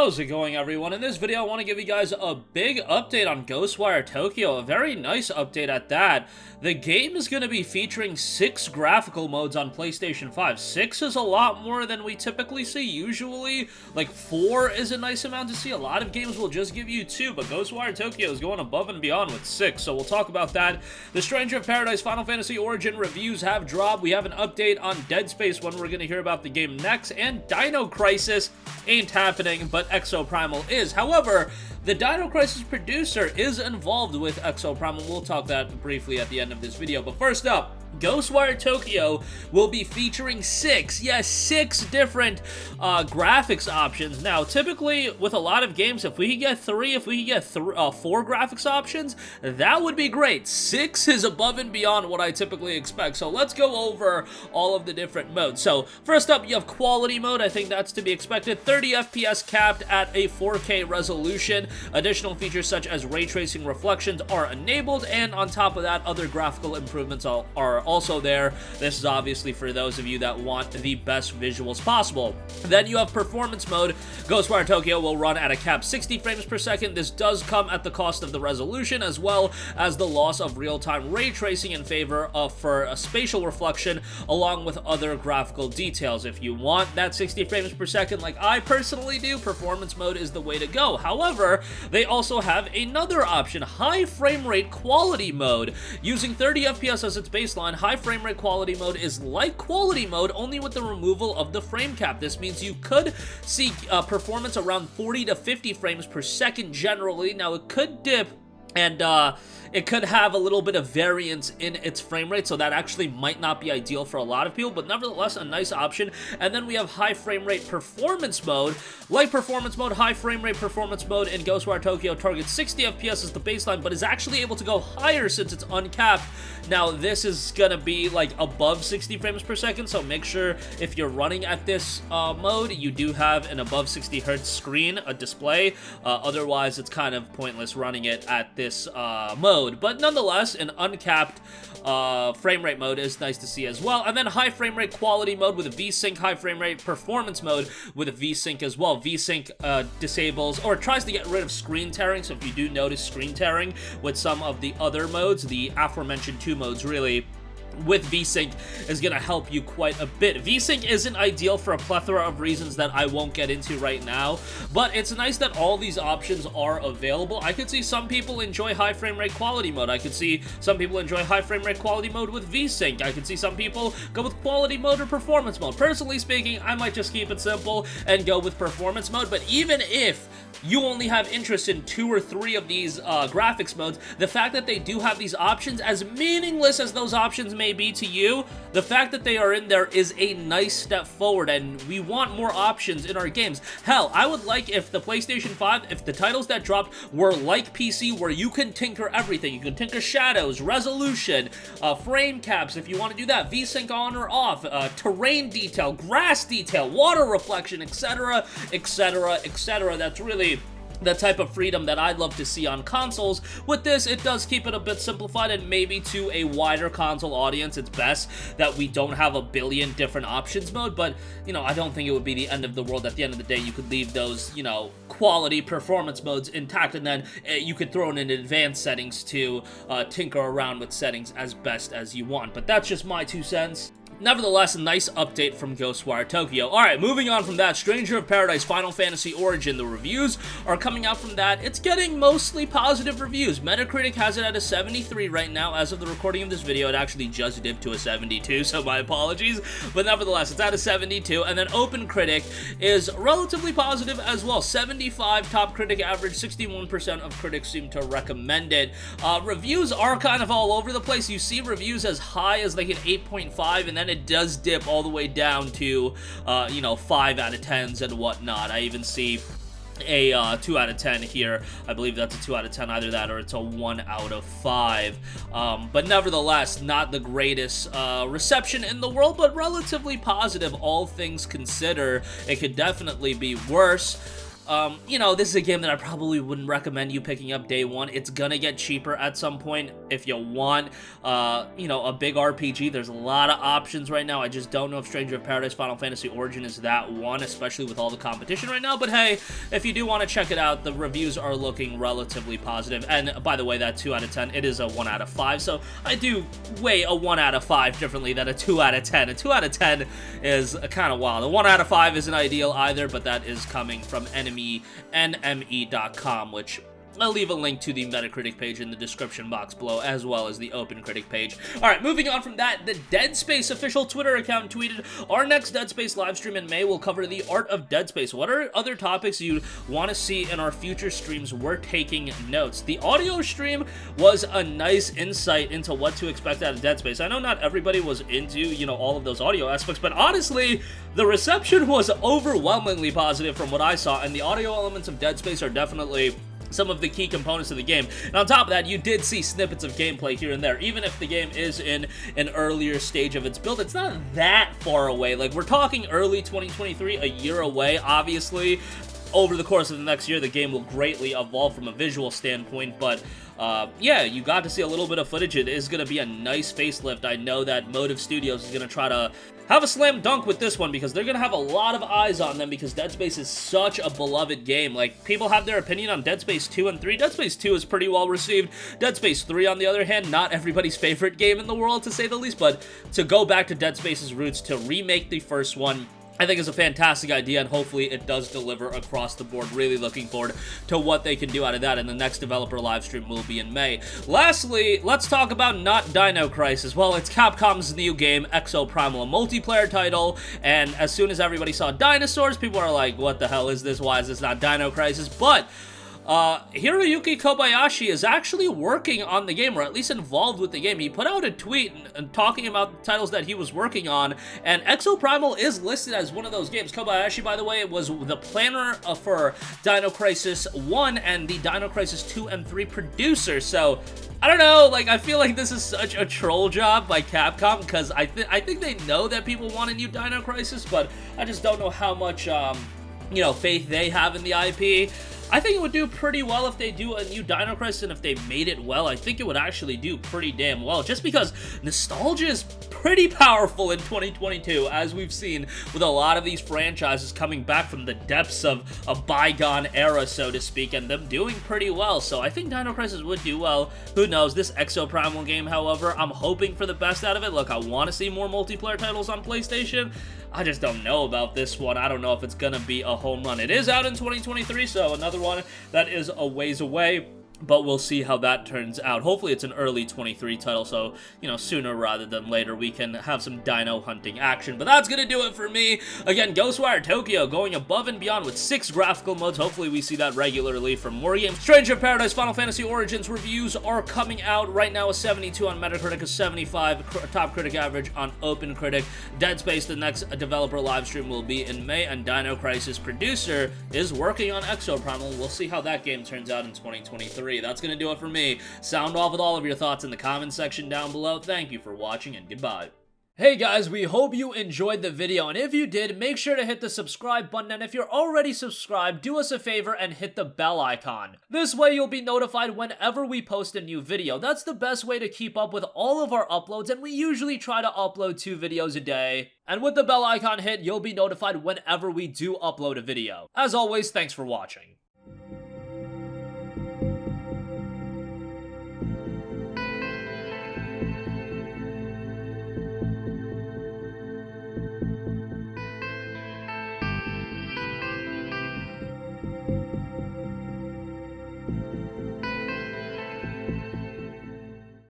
How's it going, everyone? In this video, I want to give you guys a big update on GhostWire Tokyo, a very nice update at that. The game is going to be featuring 6 graphical modes on PlayStation 5. 6 is a lot more than we typically see. Usually, like 4 is a nice amount to see. A lot of games will just give you 2, but GhostWire Tokyo is going above and beyond with 6, so we'll talk about that. The Stranger of Paradise Final Fantasy Origin reviews have dropped. We have an update on Dead Space when we're going to hear about the game next, and Dino Crisis ain't happening, but Exoprimal is. However, the Dino Crisis producer is involved with Exoprimal. We'll talk that briefly at the end of this video, but first up, GhostWire Tokyo will be featuring 6 different graphics options. Now, typically, with a lot of games, if we could get 4 graphics options, that would be great. 6 is above and beyond what I typically expect, so let's go over all of the different modes. So, first up, you have Quality Mode. I think that's to be expected. 30 FPS capped at a 4K resolution. Additional features such as ray tracing reflections are enabled, and on top of that, other graphical improvements are also there. This is obviously for those of you that want the best visuals possible. Then you have Performance Mode. GhostWire Tokyo will run at a capped 60 frames per second. This does come at the cost of the resolution, as well as the loss of real-time ray tracing in favor of for a spatial reflection, along with other graphical details. If you want that 60 frames per second like I personally do, Performance Mode is the way to go. However, they also have another option, High Frame Rate Quality Mode. Using 30 FPS as its baseline, High Frame Rate Quality Mode is like Quality Mode, only with the removal of the frame cap. This means you could see performance around 40 to 50 frames per second generally. Now, it could dip, and it could have a little bit of variance in its frame rate, so that actually might not be ideal for a lot of people, but nevertheless, a nice option. And then we have High Frame Rate Performance Mode. Like Performance Mode, High Frame Rate Performance Mode in GhostWire Tokyo targets 60 FPS as the baseline, but is actually able to go higher since it's uncapped. Now, this is gonna be like above 60 frames per second, so make sure if you're running at this mode, you do have an above 60 hertz screen, a display. Otherwise, it's kind of pointless running it at this mode. But nonetheless, an uncapped frame rate mode is nice to see as well. And then High Frame Rate Quality Mode with a VSync, High Frame Rate Performance Mode with a VSync as well. VSync disables or tries to get rid of screen tearing, so if you do notice screen tearing with some of the other modes, the aforementioned 2 modes really with VSync is going to help you quite a bit. VSync isn't ideal for a plethora of reasons that I won't get into right now, but it's nice that all these options are available. I could see some people enjoy High Frame Rate Quality Mode. I could see some people enjoy High Frame Rate Quality Mode with VSync. I could see some people go with Quality Mode or Performance Mode. Personally speaking, I might just keep it simple and go with Performance Mode, but even if you only have interest in 2 or 3 of these graphics modes, the fact that they do have these options, as meaningless as those options may be to you, the fact that they are in there is a nice step forward, and we want more options in our games. Hell, I would like if the PlayStation 5, if the titles that dropped were like PC, where you can tinker everything. You can tinker shadows, resolution, frame caps if you want to do that, VSync on or off, terrain detail, grass detail, water reflection, etc., etc., etc. That's really the type of freedom that I'd love to see on consoles. With this, it does keep it a bit simplified, and maybe to a wider console audience, it's best that we don't have a billion different options mode, but, you know, I don't think it would be the end of the world. At the end of the day, you could leave those, you know, quality performance modes intact, and then you could throw in advanced settings to tinker around with settings as best as you want, but that's just my 2 cents. Nevertheless, a nice update from GhostWire Tokyo. Alright, moving on from that, Stranger of Paradise Final Fantasy Origin. The reviews are coming out from that. It's getting mostly positive reviews. Metacritic has it at a 73 right now. As of the recording of this video, it actually just dipped to a 72, so my apologies. But nevertheless, it's at a 72. And then OpenCritic is relatively positive as well. 75 top critic average, 61% of critics seem to recommend it. Reviews are kind of all over the place. You see reviews as high as like an 8.5, and then it does dip all the way down to, you know, 5 out of 10s and whatnot. I even see a 2 out of 10 here. I believe that's a 2 out of 10, either that or it's a 1 out of 5. But nevertheless, not the greatest reception in the world, but relatively positive, all things considered. It could definitely be worse. You know, this is a game that I probably wouldn't recommend you picking up day one. It's gonna get cheaper at some point if you want, you know, a big RPG. There's a lot of options right now. I just don't know if Stranger of Paradise Final Fantasy Origin is that one, especially with all the competition right now. But hey, if you do want to check it out, the reviews are looking relatively positive. And by the way, that 2 out of 10, it is a 1 out of 5. So I do weigh a 1 out of 5 differently than a 2 out of 10. A 2 out of 10 is kind of wild. A 1 out of 5 isn't ideal either, but that is coming from NME.com, which I'll leave a link to the Metacritic page in the description box below, as well as the OpenCritic page. Alright, moving on from that, the Dead Space official Twitter account tweeted, "Our next Dead Space livestream in May will cover the art of Dead Space. What are other topics you want to see in our future streams? We're taking notes." The audio stream was a nice insight into what to expect out of Dead Space. I know not everybody was into, you know, all of those audio aspects, but honestly, the reception was overwhelmingly positive from what I saw, and the audio elements of Dead Space are definitely some of the key components of the game. And on top of that, you did see snippets of gameplay here and there. Even if the game is in an earlier stage of its build, it's not that far away. Like, we're talking early 2023, a year away, obviously. Over the course of the next year, the game will greatly evolve from a visual standpoint, but yeah, you got to see a little bit of footage. It is going to be a nice facelift. I know that Motive Studios is going to try to have a slam dunk with this one because they're going to have a lot of eyes on them because Dead Space is such a beloved game. Like, people have their opinion on Dead Space 2 and 3. Dead Space 2 is pretty well received. Dead Space 3, on the other hand, not everybody's favorite game in the world, to say the least, but to go back to Dead Space's roots, to remake the first one, I think is a fantastic idea, and hopefully it does deliver across the board. Really looking forward to what they can do out of that, and the next developer live stream will be in May. Lastly, let's talk about not Dino Crisis. Well, it's Capcom's new game, Exoprimal, a multiplayer title, and as soon as everybody saw dinosaurs, people are like, what the hell is this? Why is this not Dino Crisis? But Hiroyuki Kobayashi is actually working on the game, or at least involved with the game. He put out a tweet talking about the titles that he was working on, and Exoprimal is listed as one of those games. Kobayashi, by the way, was the planner for Dino Crisis 1 and the Dino Crisis 2 and 3 producer, so I don't know, like, I feel like this is such a troll job by Capcom, because I think they know that people want a new Dino Crisis, but I just don't know how much, you know, faith they have in the IP. I think it would do pretty well if they do a new Dino Crisis, and if they made it well, I think it would actually do pretty damn well, just because nostalgia is pretty powerful in 2022, as we've seen with a lot of these franchises coming back from the depths of a bygone era, so to speak, and them doing pretty well. So I think Dino Crisis would do well. Who knows? This Exoprimal game, however, I'm hoping for the best out of it. Look, I want to see more multiplayer titles on PlayStation. I just don't know about this one. I don't know if it's gonna be a home run. It is out in 2023, so another one that is a ways away, but we'll see how that turns out. Hopefully it's an early 23 title, so, you know, sooner rather than later we can have some dino hunting action. But that's gonna do it for me. Again, GhostWire Tokyo going above and beyond with 6 graphical modes. Hopefully we see that regularly from more games. Stranger of Paradise Final Fantasy Origins reviews are coming out right now. A 72 on Metacritic, a 75 top critic average on OpenCritic. Dead Space, the next developer live stream, will be in May, and Dino Crisis producer is working on Exoprimal. We'll see how that game turns out in 2023. That's going to do it for me. Sound off with all of your thoughts in the comments section down below. Thank you for watching, and goodbye. Hey guys, we hope you enjoyed the video, and if you did, make sure to hit the subscribe button, and if you're already subscribed, do us a favor and hit the bell icon. This way you'll be notified whenever we post a new video. That's the best way to keep up with all of our uploads, and we usually try to upload 2 videos a day. And with the bell icon hit, you'll be notified whenever we do upload a video. As always, thanks for watching.